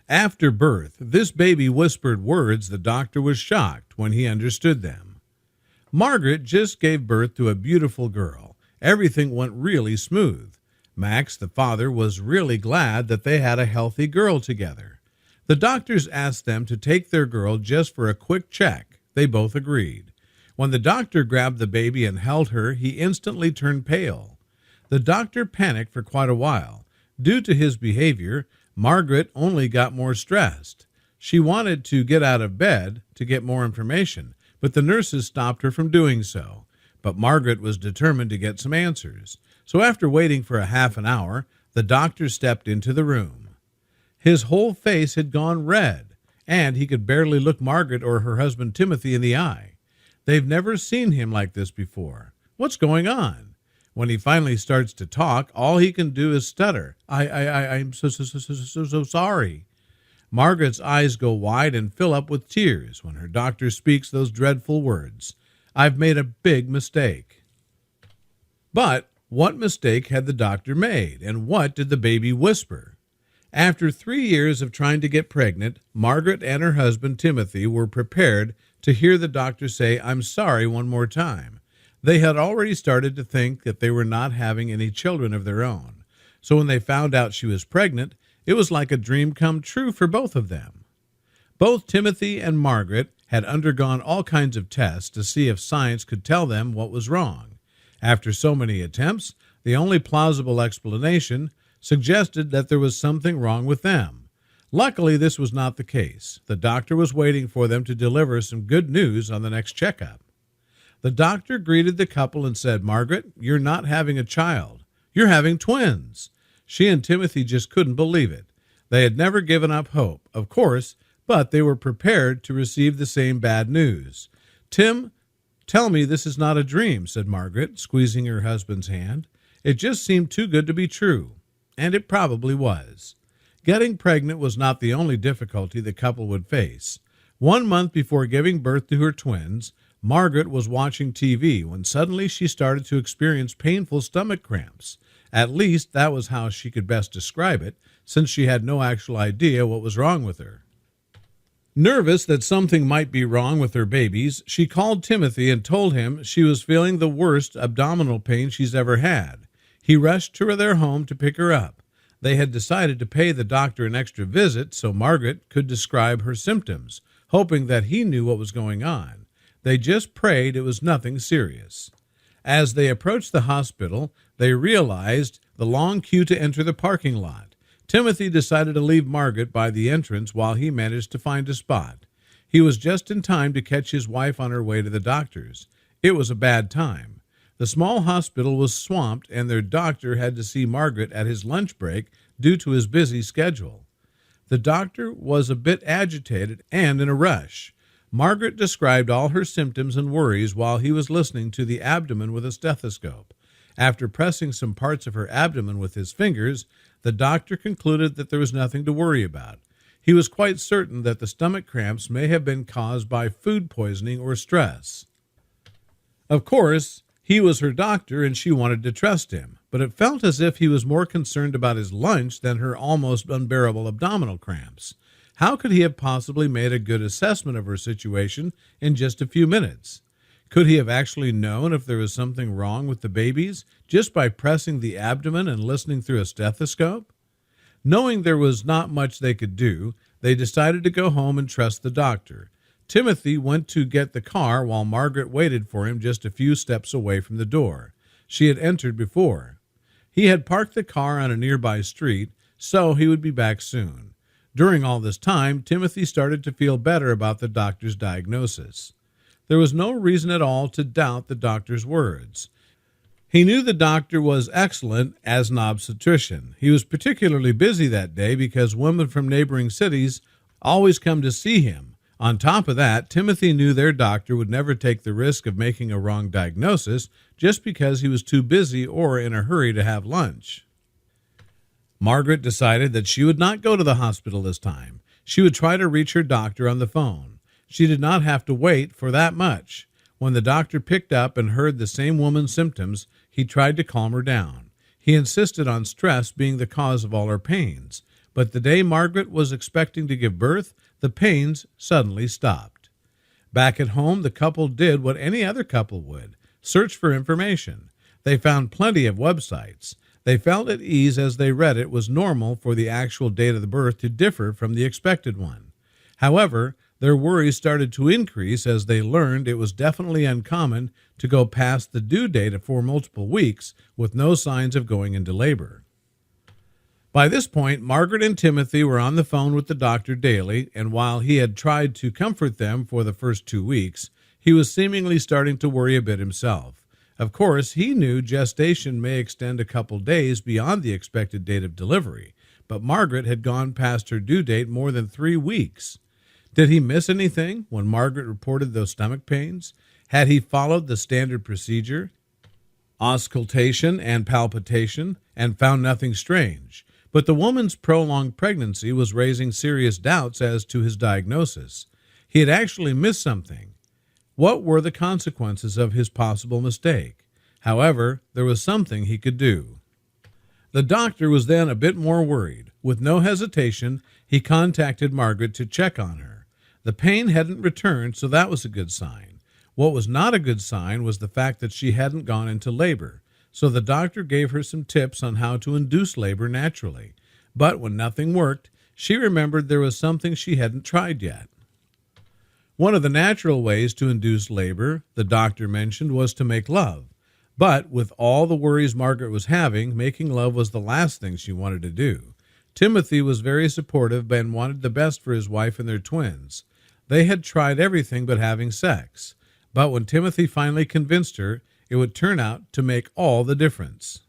After birth, this baby whispered words the doctor was shocked when he understood them. Margaret just gave birth to a beautiful girl. Everything went really smooth. Max, the father, was really glad that they had a healthy girl together. The doctors asked them to take their girl just for a quick check. They both agreed. When the doctor grabbed the baby and held her, he instantly turned pale. The doctor panicked for quite a while. Due to his behavior, Margaret only got more stressed. She wanted to get out of bed to get more information, but the nurses stopped her from doing so. But Margaret was determined to get some answers. So after waiting for a half an hour, the doctor stepped into the room. His whole face had gone red, and he could barely look Margaret or her husband Timothy in the eye. They've never seen him like this before. What's going on? When he finally starts to talk, all he can do is stutter. I'm so sorry. Margaret's eyes go wide and fill up with tears when her doctor speaks those dreadful words. I've made a big mistake. But what mistake had the doctor made, and what did the baby whisper? After 3 years of trying to get pregnant, Margaret and her husband Timothy were prepared to hear the doctor say, I'm sorry, one more time. They had already started to think that they were not having any children of their own. So when they found out she was pregnant, it was like a dream come true for both of them. Both Timothy and Margaret had undergone all kinds of tests to see if science could tell them what was wrong. After so many attempts, the only plausible explanation suggested that there was something wrong with them. Luckily, this was not the case. The doctor was waiting for them to deliver some good news on the next checkup. The doctor greeted the couple and said, Margaret, you're not having a child. You're having twins. She and Timothy just couldn't believe it. They had never given up hope, of course, but they were prepared to receive the same bad news. Tim, tell me this is not a dream, said Margaret, squeezing her husband's hand. It just seemed too good to be true. And it probably was. Getting pregnant was not the only difficulty the couple would face. 1 month before giving birth to her twins, Margaret was watching TV when suddenly she started to experience painful stomach cramps. At least that was how she could best describe it, since she had no actual idea what was wrong with her. Nervous that something might be wrong with her babies, she called Timothy and told him she was feeling the worst abdominal pain she's ever had. He rushed to their home to pick her up. They had decided to pay the doctor an extra visit so Margaret could describe her symptoms, hoping that he knew what was going on. They just prayed it was nothing serious. As they approached the hospital, they realized the long queue to enter the parking lot. Timothy decided to leave Margaret by the entrance while he managed to find a spot. He was just in time to catch his wife on her way to the doctor's. It was a bad time. The small hospital was swamped, and their doctor had to see Margaret at his lunch break due to his busy schedule. The doctor was a bit agitated and in a rush. Margaret described all her symptoms and worries while he was listening to the abdomen with a stethoscope. After pressing some parts of her abdomen with his fingers, the doctor concluded that there was nothing to worry about. He was quite certain that the stomach cramps may have been caused by food poisoning or stress. Of course, he was her doctor and she wanted to trust him, but it felt as if he was more concerned about his lunch than her almost unbearable abdominal cramps. How could he have possibly made a good assessment of her situation in just a few minutes? Could he have actually known if there was something wrong with the babies just by pressing the abdomen and listening through a stethoscope? Knowing there was not much they could do, they decided to go home and trust the doctor. Timothy went to get the car while Margaret waited for him just a few steps away from the door. She had entered before. He had parked the car on a nearby street, so he would be back soon. During all this time, Timothy started to feel better about the doctor's diagnosis. There was no reason at all to doubt the doctor's words. He knew the doctor was excellent as an obstetrician. He was particularly busy that day because women from neighboring cities always come to see him. On top of that, Timothy knew their doctor would never take the risk of making a wrong diagnosis just because he was too busy or in a hurry to have lunch. Margaret decided that she would not go to the hospital this time. She would try to reach her doctor on the phone. She did not have to wait for that much. When the doctor picked up and heard the same woman's symptoms, he tried to calm her down. He insisted on stress being the cause of all her pains, but the day Margaret was expecting to give birth, the pains suddenly stopped. Back at home, the couple did what any other couple would: search for information. They found plenty of websites. They felt at ease as they read it was normal for the actual date of the birth to differ from the expected one. However, their worries started to increase as they learned it was definitely uncommon to go past the due date for multiple weeks with no signs of going into labor. By this point, Margaret and Timothy were on the phone with the doctor daily, and while he had tried to comfort them for the first 2 weeks, he was seemingly starting to worry a bit himself. Of course, he knew gestation may extend a couple days beyond the expected date of delivery, but Margaret had gone past her due date more than 3 weeks. Did he miss anything when Margaret reported those stomach pains? Had he followed the standard procedure, auscultation and palpitation, and found nothing strange? But the woman's prolonged pregnancy was raising serious doubts as to his diagnosis. He had actually missed something. What were the consequences of his possible mistake? However, there was something he could do. The doctor was then a bit more worried. With no hesitation, he contacted Margaret to check on her. The pain hadn't returned, so that was a good sign. What was not a good sign was the fact that she hadn't gone into labor, so the doctor gave her some tips on how to induce labor naturally. But when nothing worked, she remembered there was something she hadn't tried yet. One of the natural ways to induce labor, the doctor mentioned, was to make love. But with all the worries Margaret was having, making love was the last thing she wanted to do. Timothy was very supportive and wanted the best for his wife and their twins. They had tried everything but having sex. But when Timothy finally convinced her, it would turn out to make all the difference.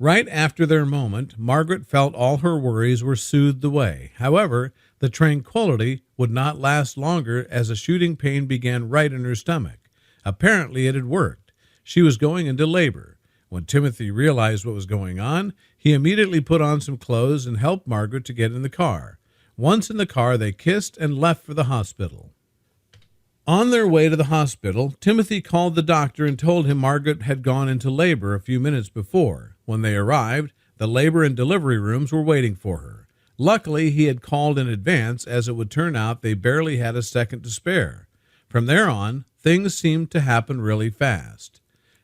Right after their moment, Margaret felt all her worries were soothed away. However, the tranquility would not last longer as a shooting pain began right in her stomach. Apparently it had worked. She was going into labor. When Timothy realized what was going on, he immediately put on some clothes and helped Margaret to get in the car. Once in the car, they kissed and left for the hospital. On their way to the hospital, Timothy called the doctor and told him Margaret had gone into labor a few minutes before. When they arrived, the labor and delivery rooms were waiting for her. Luckily, he had called in advance, as it would turn out they barely had a second to spare. From there on, things seemed to happen really fast.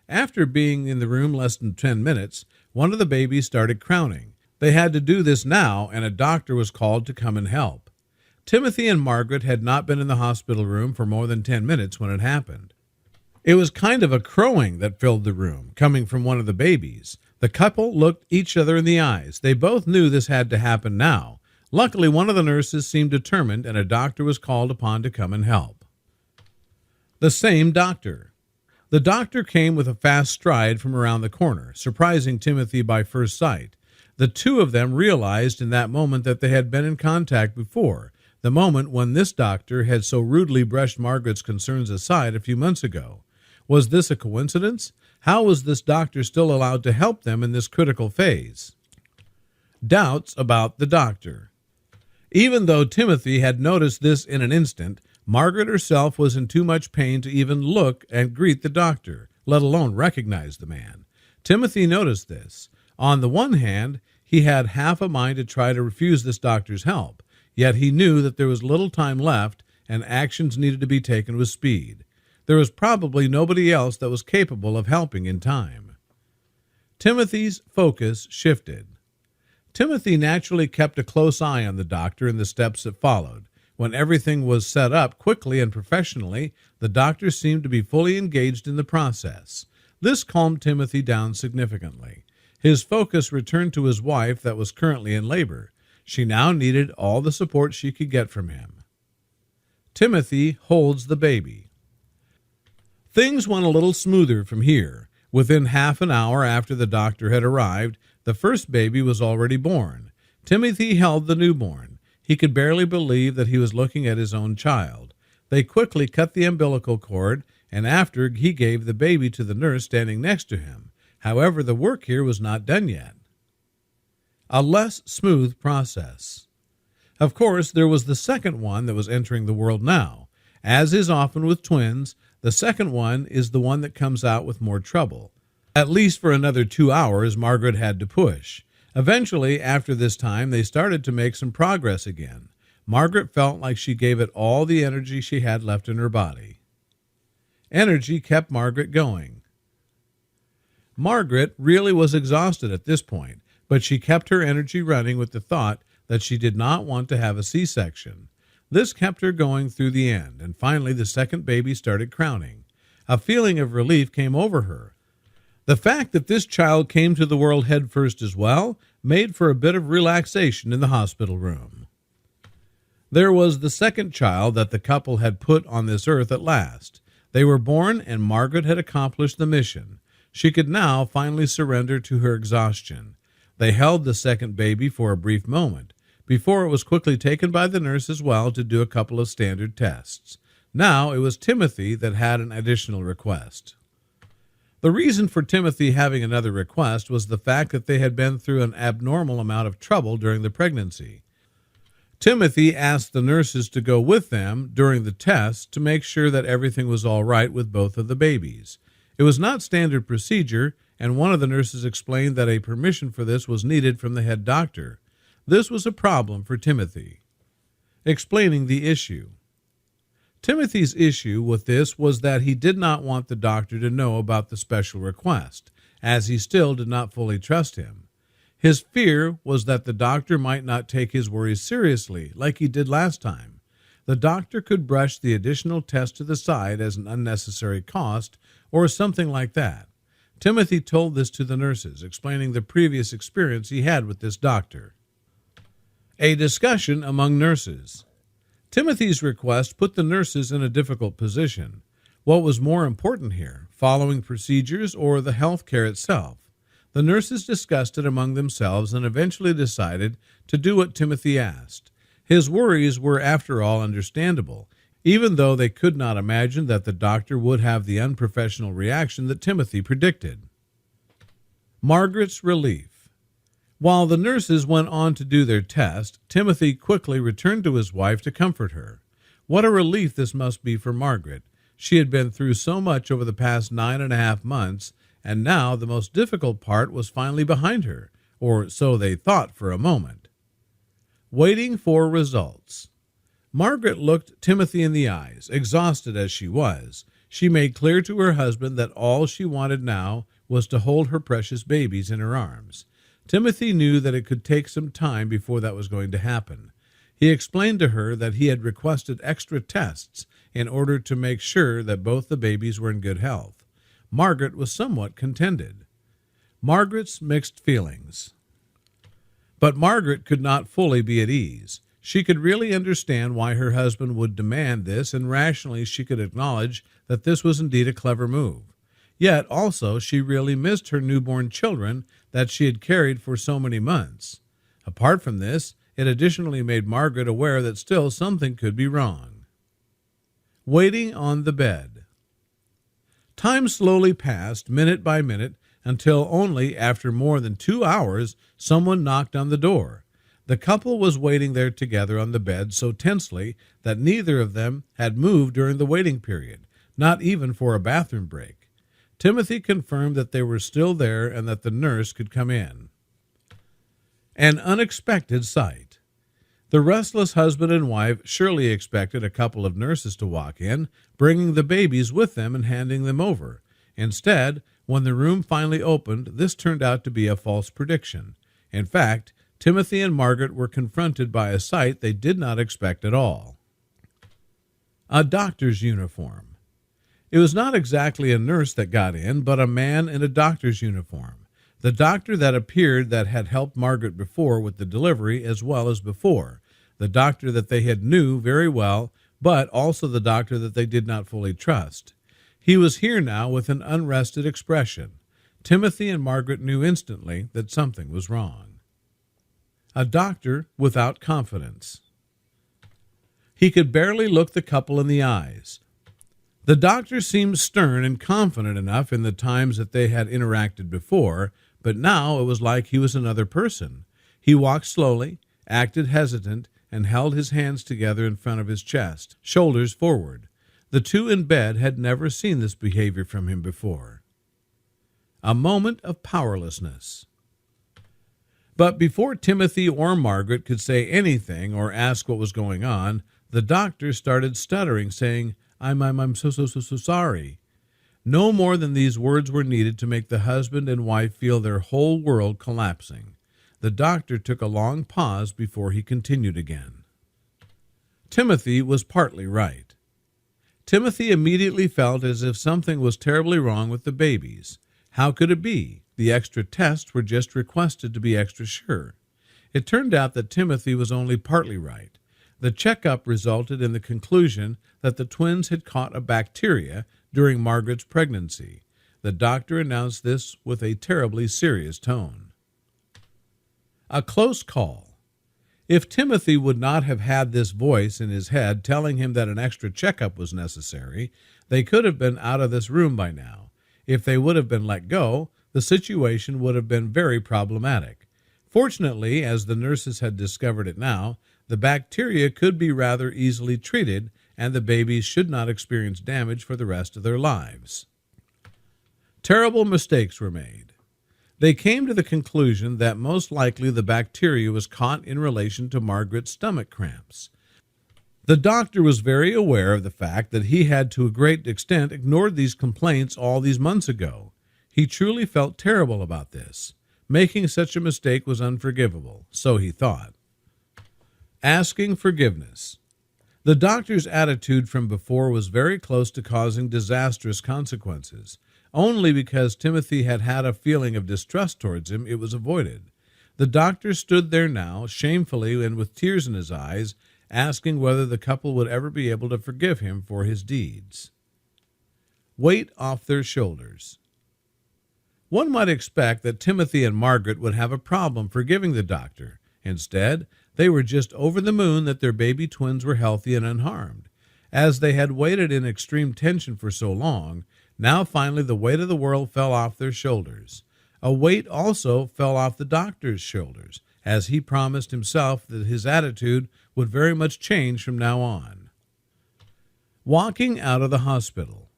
After being in the room less than 10 minutes, one of the babies started crowning. They had to do this now, and a doctor was called to come and help. Timothy and Margaret had not been in the hospital room for more than 10 minutes when it happened. It was kind of a crowing that filled the room, coming from one of the babies. The couple looked each other in the eyes. They both knew this had to happen now. Luckily, one of the nurses seemed determined, and a doctor was called upon to come and help. The same doctor. The doctor came with a fast stride from around the corner, surprising Timothy by first sight. The two of them realized in that moment that they had been in contact before, the moment when this doctor had so rudely brushed Margaret's concerns aside a few months ago. Was this a coincidence? How was this doctor still allowed to help them in this critical phase? Doubts about the doctor. Even though Timothy had noticed this in an instant, Margaret herself was in too much pain to even look and greet the doctor, let alone recognize the man. Timothy noticed this. On the one hand, he had half a mind to try to refuse this doctor's help, yet he knew that there was little time left and actions needed to be taken with speed. There was probably nobody else that was capable of helping in time. Timothy's focus shifted. Timothy naturally kept a close eye on the doctor in the steps that followed. When everything was set up quickly and professionally, the doctor seemed to be fully engaged in the process. This calmed Timothy down significantly. His focus returned to his wife that was currently in labor. She now needed all the support she could get from him. Timothy holds the baby. Things went a little smoother from here. Within half an hour after the doctor had arrived, the first baby was already born. Timothy held the newborn. He could barely believe that he was looking at his own child. They quickly cut the umbilical cord, and after he gave the baby to the nurse standing next to him. However, the work here was not done yet. A less smooth process. Of course, there was the second one that was entering the world now. As is often with twins, the second one is the one that comes out with more trouble. At least for another 2 hours, Margaret had to push. Eventually, after this time, they started to make some progress again. Margaret felt like she gave it all the energy she had left in her body. Energy kept Margaret going. Margaret really was exhausted at this point, but she kept her energy running with the thought that she did not want to have a C-section. This kept her going through the end, and finally the second baby started crowning. A feeling of relief came over her. The fact that this child came to the world head first as well made for a bit of relaxation in the hospital room. There was the second child that the couple had put on this earth at last. They were born, and Margaret had accomplished the mission. She could now finally surrender to her exhaustion. They held the second baby for a brief moment, before it was quickly taken by the nurse as well to do a couple of standard tests. Now it was Timothy that had an additional request. The reason for Timothy having another request was the fact that they had been through an abnormal amount of trouble during the pregnancy. Timothy asked the nurses to go with them during the test to make sure that everything was all right with both of the babies. It was not standard procedure, and one of the nurses explained that a permission for this was needed from the head doctor. This was a problem for Timothy. Explaining the issue. Timothy's issue with this was that he did not want the doctor to know about the special request, as he still did not fully trust him. His fear was that the doctor might not take his worries seriously like he did last time. The doctor could brush the additional test to the side as an unnecessary cost or something like that. Timothy told this to the nurses, explaining the previous experience he had with this doctor. A discussion among nurses. Timothy's request put the nurses in a difficult position. What was more important here, following procedures or the health care itself? The nurses discussed it among themselves and eventually decided to do what Timothy asked. His worries were, after all, understandable, even though they could not imagine that the doctor would have the unprofessional reaction that Timothy predicted. Margaret's relief. While the nurses went on to do their test, Timothy quickly returned to his wife to comfort her. What a relief this must be for Margaret. She had been through so much over the past 9.5 months, and now the most difficult part was finally behind her, or so they thought for a moment. Waiting for results. Margaret looked Timothy in the eyes, exhausted as she was. She made clear to her husband that all she wanted now was to hold her precious babies in her arms. Timothy knew that it could take some time before that was going to happen. He explained to her that he had requested extra tests in order to make sure that both the babies were in good health. Margaret was somewhat contented. Margaret's mixed feelings. But Margaret could not fully be at ease. She could really understand why her husband would demand this, and rationally she could acknowledge that this was indeed a clever move. Yet also she really missed her newborn children that she had carried for so many months. Apart from this, it additionally made Margaret aware that still something could be wrong. Waiting on the bed. Time slowly passed, minute by minute, until only after more than 2 hours someone knocked on the door. The couple was waiting there together on the bed so tensely that neither of them had moved during the waiting period, not even for a bathroom break. Timothy confirmed that they were still there and that the nurse could come in. An unexpected sight. The restless husband and wife surely expected a couple of nurses to walk in, bringing the babies with them and handing them over. Instead, when the room finally opened, this turned out to be a false prediction. In fact, Timothy and Margaret were confronted by a sight they did not expect at all. A doctor's uniform. It was not exactly a nurse that got in, but a man in a doctor's uniform. The doctor that appeared that had helped Margaret before with the delivery as well as before. The doctor that they had knew very well, but also the doctor that they did not fully trust. He was here now with an unrested expression. Timothy and Margaret knew instantly that something was wrong. A doctor without confidence. He could barely look the couple in the eyes. The doctor seemed stern and confident enough in the times that they had interacted before, but now it was like he was another person. He walked slowly, acted hesitant, and held his hands together in front of his chest, shoulders forward. The two in bed had never seen this behavior from him before. A moment of powerlessness. But before Timothy or Margaret could say anything or ask what was going on, the doctor started stuttering, saying, I'm so sorry. No more than these words were needed to make the husband and wife feel their whole world collapsing. The doctor took a long pause before he continued again. Timothy was partly right. Timothy immediately felt as if something was terribly wrong with the babies. How could it be? The extra tests were just requested to be extra sure. It turned out that Timothy was only partly right. The checkup resulted in the conclusion that the twins had caught a bacteria during Margaret's pregnancy. The doctor announced this with a terribly serious tone. A close call. If Timothy would not have had this voice in his head telling him that an extra checkup was necessary, they could have been out of this room by now. If they would have been let go, the situation would have been very problematic. Fortunately, as the nurses had discovered it now, the bacteria could be rather easily treated, and the babies should not experience damage for the rest of their lives. Terrible mistakes were made. They came to the conclusion that most likely the bacteria was caught in relation to Margaret's stomach cramps. The doctor was very aware of the fact that he had to a great extent ignored these complaints all these months ago. He truly felt terrible about this. Making such a mistake was unforgivable, so he thought. Asking forgiveness. The doctor's attitude from before was very close to causing disastrous consequences. Only because Timothy had had a feeling of distrust towards him, it was avoided. The doctor stood there now, shamefully and with tears in his eyes, asking whether the couple would ever be able to forgive him for his deeds. Weight off their shoulders. One might expect that Timothy and Margaret would have a problem forgiving the doctor. Instead, they were just over the moon that their baby twins were healthy and unharmed. As they had waited in extreme tension for so long, now finally the weight of the world fell off their shoulders. A weight also fell off the doctor's shoulders, as he promised himself that his attitude would very much change from now on. Walking out of the hospital.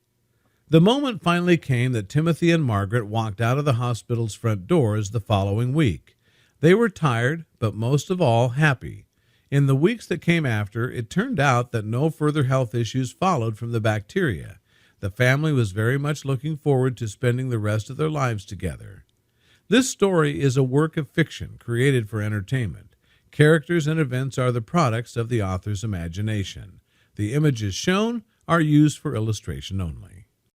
The moment finally came that Timothy and Margaret walked out of the hospital's front doors the following week. They were tired, but most of all happy. In the weeks that came after, it turned out that no further health issues followed from the bacteria. The family was very much looking forward to spending the rest of their lives together. This story is a work of fiction created for entertainment. Characters and events are the products of the author's imagination. The images shown are used for illustration only.